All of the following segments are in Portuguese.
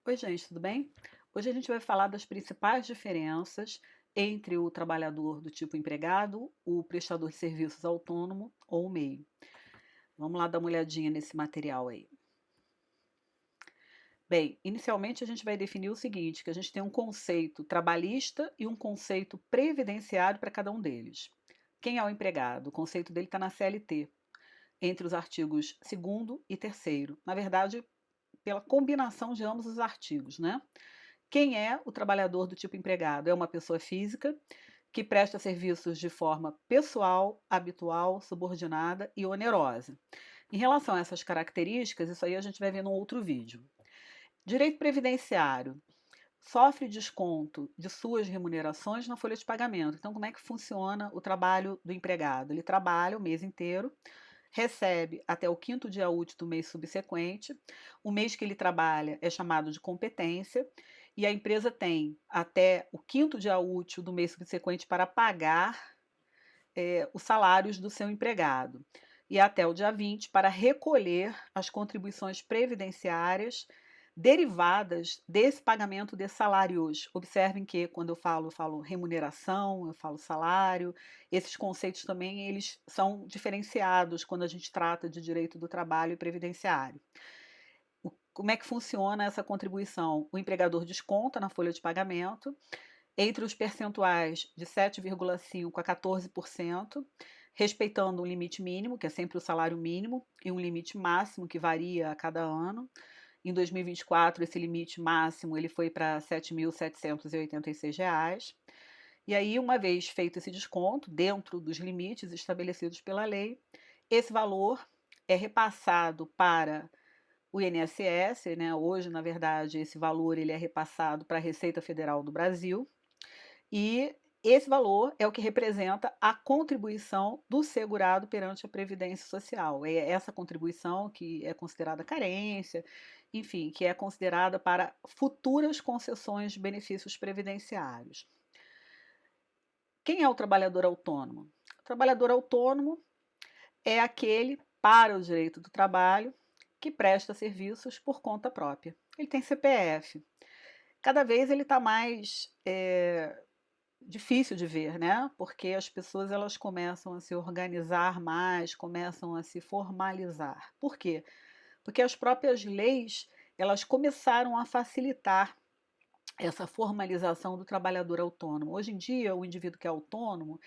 Oi, gente, tudo bem? Hoje a gente vai falar das principais diferenças entre o trabalhador do tipo empregado, o prestador de serviços autônomo ou o MEI. Vamos lá dar uma olhadinha nesse material aí. Bem, inicialmente a gente vai definir o seguinte, que a gente tem um conceito trabalhista e um conceito previdenciário para cada um deles. Quem é o empregado? O conceito dele está na CLT, entre os artigos 2º e 3º. Na verdade, pela combinação de ambos os artigos, né? Quem é o trabalhador do tipo empregado? É uma pessoa física que presta serviços de forma pessoal, habitual, subordinada e onerosa. Em relação a essas características, isso aí a gente vai ver num outro vídeo. Direito previdenciário sofre desconto de suas remunerações na folha de pagamento. Então, como é que funciona o trabalho do empregado? Ele trabalha o mês inteiro, recebe até o quinto dia útil do mês subsequente. O mês que ele trabalha é chamado de competência e a empresa tem até o quinto dia útil do mês subsequente para pagar os salários do seu empregado e até o dia 20 para recolher as contribuições previdenciárias derivadas desse pagamento de salários. Observem que quando eu falo remuneração, eu falo salário. Esses conceitos também eles são diferenciados quando a gente trata de direito do trabalho e previdenciário. Como é que funciona essa contribuição? O empregador desconta na folha de pagamento entre os percentuais de 7,5% a 14%, respeitando um limite mínimo, que é sempre o salário mínimo, e um limite máximo, que varia a cada ano. Em 2024, esse limite máximo ele foi para R$ 7.786. E aí, uma vez feito esse desconto, dentro dos limites estabelecidos pela lei, esse valor é repassado para o INSS, né? Hoje, na verdade, esse valor ele é repassado para a Receita Federal do Brasil, e esse valor é o que representa a contribuição do segurado perante a Previdência Social. É essa contribuição que é considerada carência, enfim, que é considerada para futuras concessões de benefícios previdenciários. Quem é o trabalhador autônomo? O trabalhador autônomo é aquele, para o direito do trabalho, que presta serviços por conta própria. Ele tem CPF. Cada vez ele está mais difícil de ver, né? Porque as pessoas elas começam a se organizar mais, começam a se formalizar. Por quê? Porque as próprias leis elas começaram a facilitar essa formalização do trabalhador autônomo. Hoje em dia, o indivíduo que é autônomo,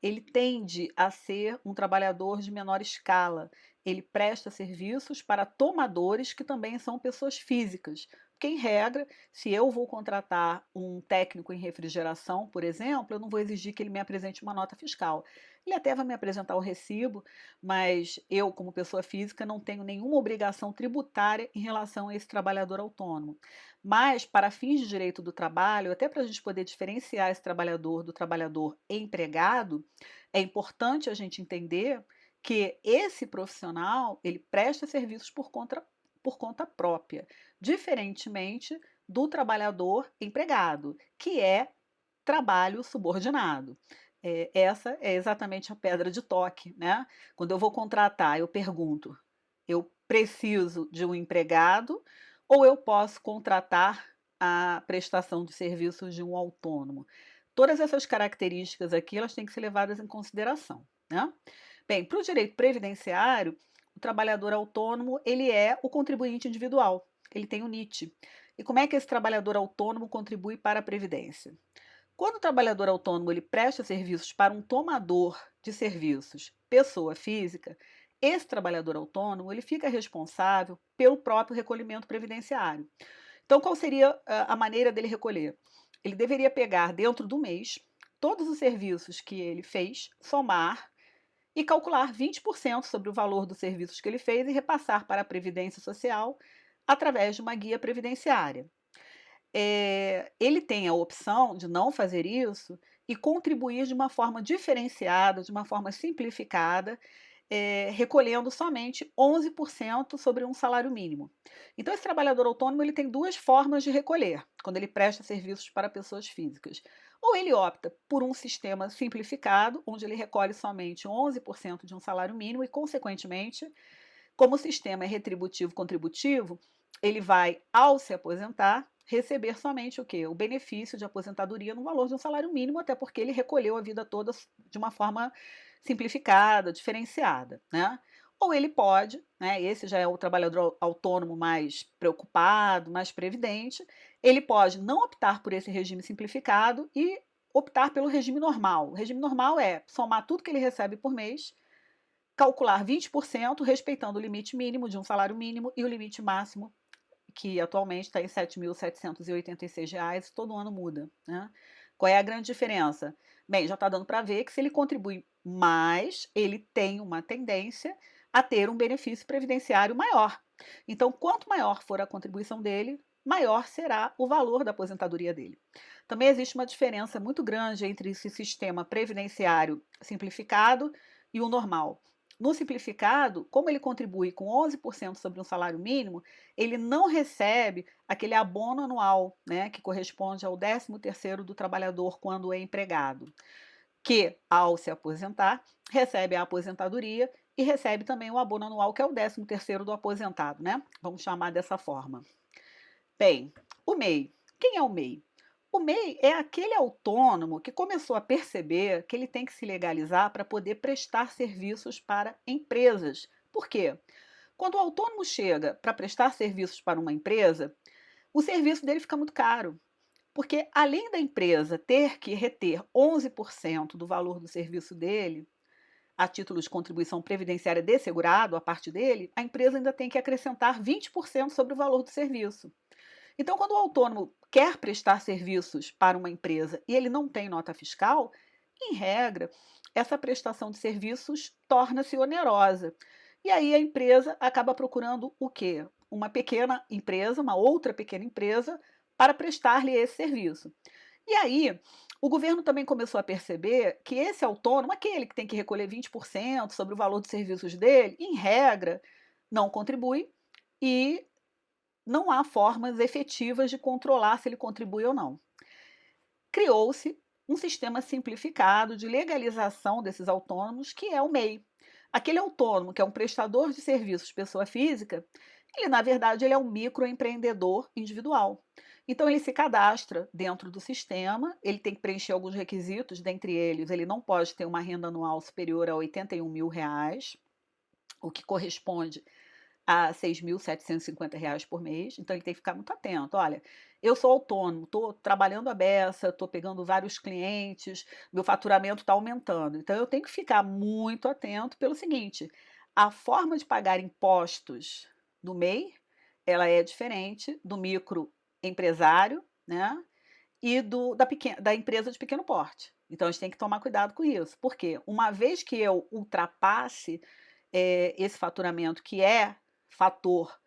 ele tende a ser um trabalhador de menor escala. Ele presta serviços para tomadores que também são pessoas físicas. Porque, em regra, se eu vou contratar um técnico em refrigeração, por exemplo, eu não vou exigir que ele me apresente uma nota fiscal. Ele até vai me apresentar o recibo, mas eu, como pessoa física, não tenho nenhuma obrigação tributária em relação a esse trabalhador autônomo. Mas, para fins de direito do trabalho, até para a gente poder diferenciar esse trabalhador do trabalhador empregado, é importante a gente entender que esse profissional ele presta serviços por conta própria, diferentemente do trabalhador empregado, que é trabalho subordinado. Essa é exatamente a pedra de toque, né? Quando eu vou contratar, eu pergunto: eu preciso de um empregado ou eu posso contratar a prestação de serviços de um autônomo? Todas essas características aqui elas têm que ser levadas em consideração, né? Bem, para o direito previdenciário, o trabalhador autônomo ele é o contribuinte individual, ele tem o NIT. E como é que esse trabalhador autônomo contribui para a previdência? Quando o trabalhador autônomo ele presta serviços para um tomador de serviços, pessoa física, esse trabalhador autônomo ele fica responsável pelo próprio recolhimento previdenciário. Então, qual seria a maneira dele recolher? Ele deveria pegar dentro do mês todos os serviços que ele fez, somar e calcular 20% sobre o valor dos serviços que ele fez e repassar para a Previdência Social através de uma guia previdenciária. Ele tem a opção de não fazer isso e contribuir de uma forma diferenciada, de uma forma simplificada, recolhendo somente 11% sobre um salário mínimo. Então, esse trabalhador autônomo ele tem duas formas de recolher quando ele presta serviços para pessoas físicas. Ou ele opta por um sistema simplificado, onde ele recolhe somente 11% de um salário mínimo e, consequentemente, como o sistema é retributivo-contributivo, ele vai, ao se aposentar, receber somente o quê? O benefício de aposentadoria no valor de um salário mínimo, até porque ele recolheu a vida toda de uma forma simplificada, diferenciada, né? Ou ele pode, né? Esse já é o trabalhador autônomo mais preocupado, mais previdente, ele pode não optar por esse regime simplificado e optar pelo regime normal. O regime normal é somar tudo que ele recebe por mês, calcular 20%, respeitando o limite mínimo de um salário mínimo e o limite máximo, que atualmente está em R$ 7.786, todo ano muda, né? Qual é a grande diferença? Bem, já está dando para ver que se ele contribui mais, ele tem uma tendência a ter um benefício previdenciário maior. Então, quanto maior for a contribuição dele, maior será o valor da aposentadoria dele. Também existe uma diferença muito grande entre esse sistema previdenciário simplificado e o normal. No simplificado, como ele contribui com 11% sobre um salário mínimo, ele não recebe aquele abono anual, né, que corresponde ao 13º do trabalhador quando é empregado, que, ao se aposentar, recebe a aposentadoria e recebe também o abono anual, que é o 13º do aposentado, né? Vamos chamar dessa forma. Bem, o MEI. Quem é o MEI? O MEI é aquele autônomo que começou a perceber que ele tem que se legalizar para poder prestar serviços para empresas. Por quê? Quando o autônomo chega para prestar serviços para uma empresa, o serviço dele fica muito caro. Porque além da empresa ter que reter 11% do valor do serviço dele, a título de contribuição previdenciária de segurado, a parte dele, a empresa ainda tem que acrescentar 20% sobre o valor do serviço. Então, quando o autônomo quer prestar serviços para uma empresa e ele não tem nota fiscal, em regra, essa prestação de serviços torna-se onerosa. E aí a empresa acaba procurando o quê? Uma pequena empresa, uma outra pequena empresa, para prestar-lhe esse serviço. E aí, o governo também começou a perceber que esse autônomo, aquele que tem que recolher 20% sobre o valor dos serviços dele, em regra, não contribui e não há formas efetivas de controlar se ele contribui ou não. Criou-se um sistema simplificado de legalização desses autônomos, que é o MEI. Aquele autônomo que é um prestador de serviços pessoa física, ele na verdade ele é um microempreendedor individual. Então ele se cadastra dentro do sistema, ele tem que preencher alguns requisitos, dentre eles ele não pode ter uma renda anual superior a R$ 81.000, o que corresponde a R$ 6.750 por mês, então ele tem que ficar muito atento. Olha, eu sou autônomo, estou trabalhando a beça, estou pegando vários clientes, meu faturamento está aumentando. Então eu tenho que ficar muito atento pelo seguinte: a forma de pagar impostos do MEI, ela é diferente do microempresário, né? E da empresa de pequeno porte. Então a gente tem que tomar cuidado com isso. Porque uma vez que eu ultrapasse esse faturamento, que é fator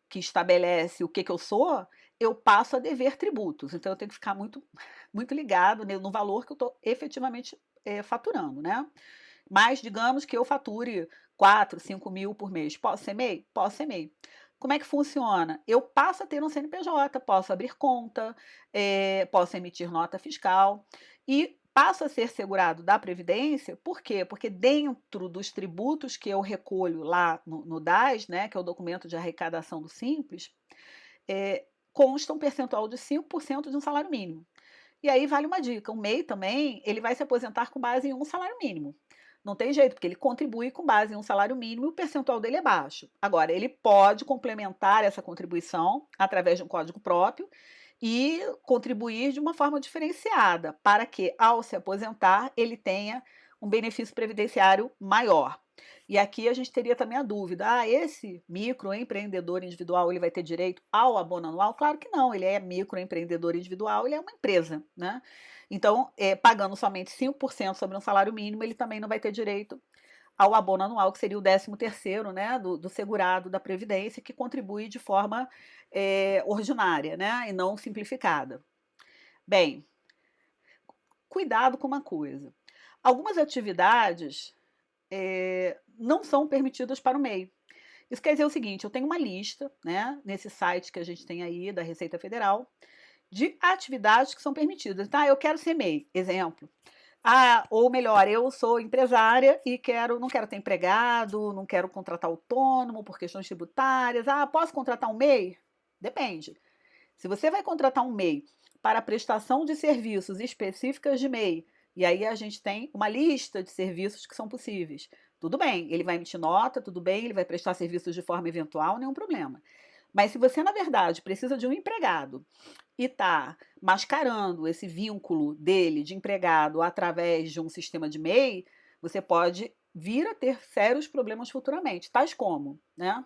que estabelece o que eu sou, eu passo a dever tributos. Então eu tenho que ficar muito, muito ligado no valor que eu estou efetivamente faturando, né? Mas digamos que eu fature 4, 5 mil por mês. Posso ser MEI? Posso ser MEI. Como é que funciona? Eu passo a ter um CNPJ, posso abrir conta, posso emitir nota fiscal e passo a ser segurado da Previdência. Por quê? Porque dentro dos tributos que eu recolho lá no DAS, né, que é o documento de arrecadação do Simples, consta um percentual de 5% de um salário mínimo. E aí vale uma dica, o MEI também, ele vai se aposentar com base em um salário mínimo. Não tem jeito, porque ele contribui com base em um salário mínimo e o percentual dele é baixo. Agora, ele pode complementar essa contribuição através de um código próprio e contribuir de uma forma diferenciada, para que, ao se aposentar, ele tenha um benefício previdenciário maior. E aqui a gente teria também a dúvida: esse microempreendedor individual ele vai ter direito ao abono anual? Claro que não, ele é microempreendedor individual, ele é uma empresa, né? Então, pagando somente 5% sobre um salário mínimo, ele também não vai ter direito ao abono anual, que seria o 13º, né, do segurado da Previdência, que contribui de forma ordinária, né, e não simplificada. Bem, cuidado com uma coisa. Algumas atividades não são permitidas para o MEI. Isso quer dizer o seguinte: eu tenho uma lista, né, nesse site que a gente tem aí da Receita Federal, de atividades que são permitidas. Tá, eu quero ser MEI, exemplo. Ou melhor, eu sou empresária e não quero ter empregado, não quero contratar autônomo por questões tributárias. Posso contratar um MEI? Depende. Se você vai contratar um MEI para a prestação de serviços específicas de MEI, e aí a gente tem uma lista de serviços que são possíveis. Tudo bem, ele vai emitir nota, tudo bem, ele vai prestar serviços de forma eventual, nenhum problema. Mas se você, na verdade, precisa de um empregado e está mascarando esse vínculo dele de empregado através de um sistema de MEI, você pode vir a ter sérios problemas futuramente, tais como, né?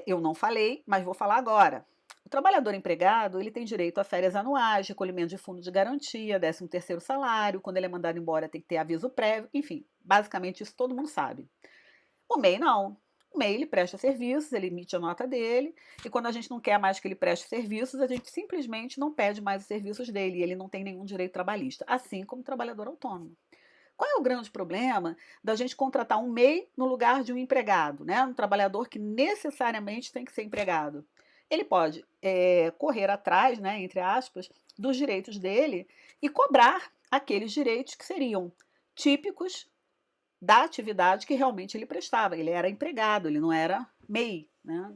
Eu não falei, mas vou falar agora. O trabalhador empregado, ele tem direito a férias anuais, recolhimento de fundo de garantia, 13º salário, quando ele é mandado embora tem que ter aviso prévio, enfim, basicamente isso todo mundo sabe. O MEI não. O MEI ele presta serviços, ele emite a nota dele, e quando a gente não quer mais que ele preste serviços, a gente simplesmente não pede mais os serviços dele, e ele não tem nenhum direito trabalhista, assim como o trabalhador autônomo. Qual é o grande problema da gente contratar um MEI no lugar de um empregado, né? Um trabalhador que necessariamente tem que ser empregado. Ele pode correr atrás, né, entre aspas, dos direitos dele e cobrar aqueles direitos que seriam típicos da atividade que realmente ele prestava. Ele era empregado, ele não era MEI, né?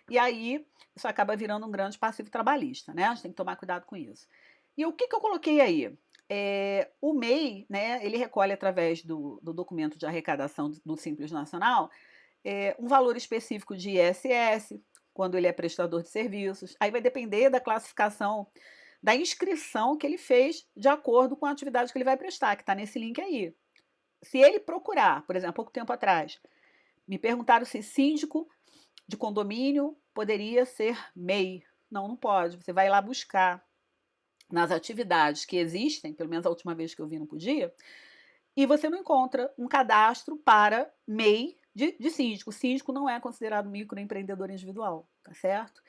E aí isso acaba virando um grande passivo trabalhista, né? A gente tem que tomar cuidado com isso. E o que eu coloquei aí? O MEI, né, ele recolhe através do documento de arrecadação do Simples Nacional um valor específico de ISS, quando ele é prestador de serviços. Aí vai depender da classificação, da inscrição que ele fez de acordo com a atividade que ele vai prestar, que está nesse link aí. Se ele procurar, por exemplo, há pouco tempo atrás, me perguntaram se síndico de condomínio poderia ser MEI. Não, não pode. Você vai lá buscar nas atividades que existem, pelo menos a última vez que eu vi não podia, e você não encontra um cadastro para MEI de síndico. O síndico não é considerado microempreendedor individual, tá certo?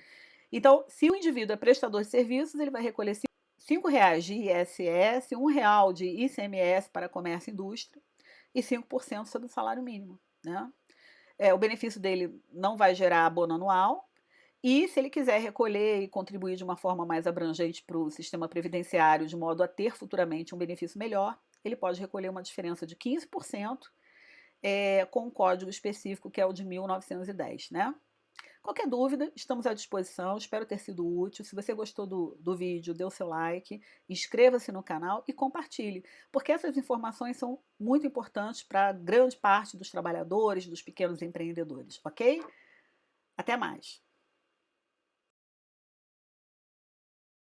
Então, se o indivíduo é prestador de serviços, ele vai recolher R$ 5 de ISS, R$ 1 de ICMS para comércio e indústria e 5% sobre o salário mínimo, né? O benefício dele não vai gerar abono anual, e se ele quiser recolher e contribuir de uma forma mais abrangente para o sistema previdenciário, de modo a ter futuramente um benefício melhor, ele pode recolher uma diferença de 15% com um código específico que é o de 1910, né? Qualquer dúvida, estamos à disposição, espero ter sido útil. Se você gostou do vídeo, dê o seu like, inscreva-se no canal e compartilhe, porque essas informações são muito importantes para grande parte dos trabalhadores, dos pequenos empreendedores, ok? Até mais!